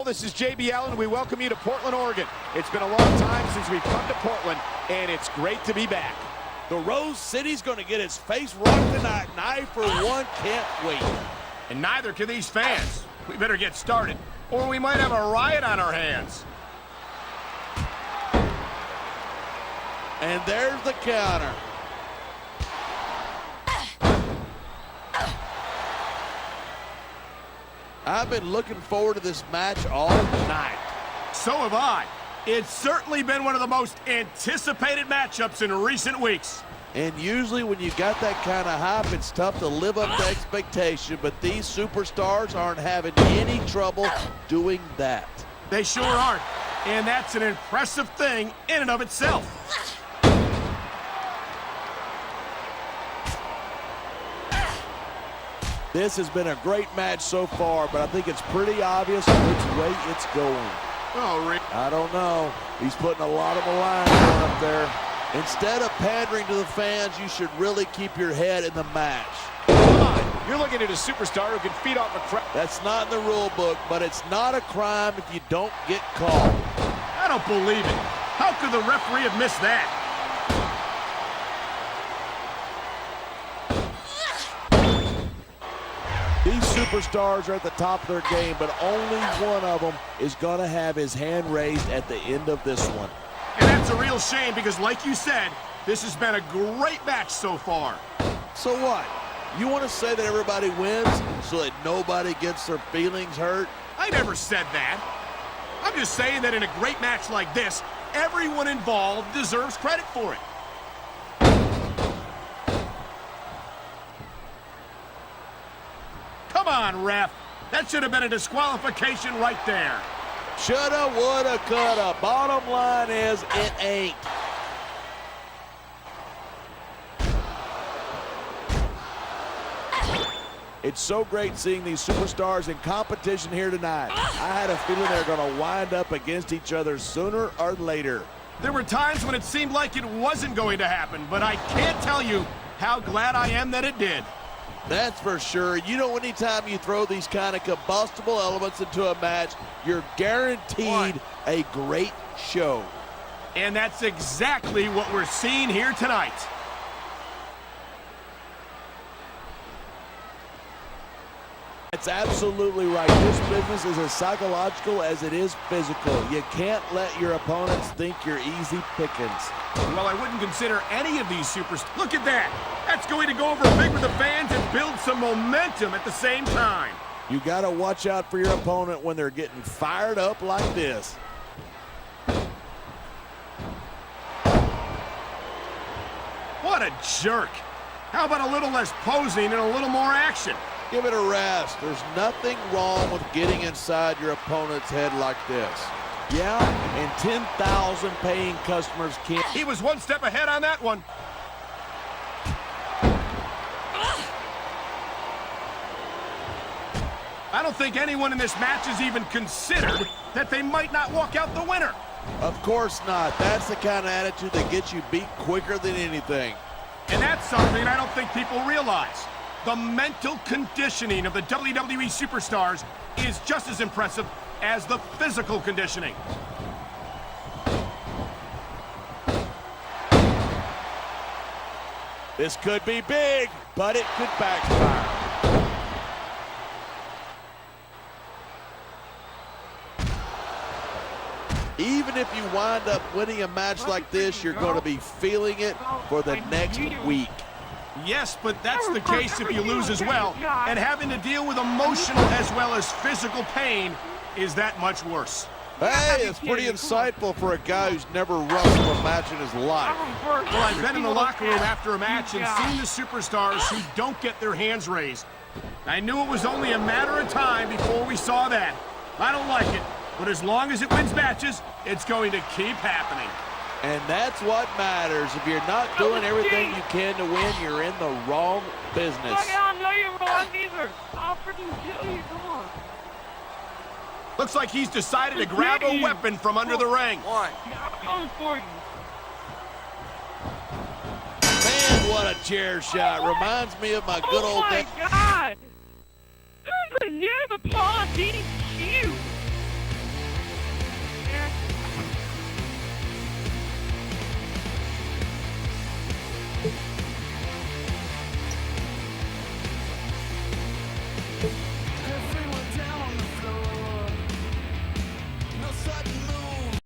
This is JB Allen, and we welcome you to Portland, Oregon. It's been a long time since we've come to Portland, and it's great to be back. The Rose City's going to get its face rocked tonight, and I, for one, can't wait. And neither can these fans. We better get started, or we might have a riot on our hands. And there's the counter. I've been looking forward to this match all night. So have I. It's certainly been one of the most anticipated matchups in recent weeks. And usually when you got that kind of hype, it's tough to live up to expectation, but these superstars aren't having any trouble doing that. They sure aren't, and that's an impressive thing in and of itself. This has been a great match so far, but I think it's pretty obvious which way it's going. Oh, Rick. I don't know. He's putting a lot of the lines on up there. Instead of pandering to the fans, you should really keep your head in the match. Come on. You're looking at a superstar who can feed off a crowd. That's not in the rule book, but it's not a crime if you don't get caught. I don't believe it. How could the referee have missed that? These superstars are at the top of their game, but only one of them is going to have his hand raised at the end of this one. And that's a real shame because, like you said, this has been a great match so far. So what? You want to say that everybody wins so that nobody gets their feelings hurt? I never said that. I'm just saying that in a great match like this, everyone involved deserves credit for it. Come on, ref. That should have been a disqualification right there. Shoulda, woulda, coulda. Bottom line is, it ain't. It's so great seeing these superstars in competition here tonight. I had a feeling they're going to wind up against each other sooner or later. There were times when it seemed like it wasn't going to happen, but I can't tell you how glad I am that it did. That's for sure. You know, anytime you throw these kind of combustible elements into a match, you're guaranteed a great show. And that's exactly what we're seeing here tonight. That's absolutely right. This business is as psychological as it is physical. You can't let your opponents think you're easy pickings. Well, I wouldn't consider any of these superstars. Look at that. That's going to go over big with the fans and build some momentum at the same time. You got to watch out for your opponent when they're getting fired up like this. What a jerk. How about a little less posing and a little more action? Give it a rest. There's nothing wrong with getting inside your opponent's head like this. Yeah, and 10,000 paying customers can't. He was one step ahead on that one. I don't think anyone in this match has even considered that they might not walk out the winner. Of course not. That's the kind of attitude that gets you beat quicker than anything. And that's something I don't think people realize. The mental conditioning of the WWE superstars is just as impressive as the physical conditioning. This could be big, but it could backfire. Even if you wind up winning a match like this, you're going to be feeling it for the next week. Yes, but that's the case if you lose as well. And having to deal with emotional as well as physical pain is that much worse. Hey, it's pretty insightful for a guy who's never wrestled a match in his life. Well, I've been in the locker room after a match and seen the superstars who don't get their hands raised. I knew it was only a matter of time before we saw that. I don't like it, but as long as it wins matches, it's going to keep happening. And that's what matters. If you're not doing everything you can to win, you're in the wrong business. I know you're wrong either. I'll freaking kill you. Come on. Looks like he's decided to grab a weapon from under the ring. I'm coming for you. Man, what a chair shot. Reminds me of my good old days. Oh, my God. There's a paw beating you. you.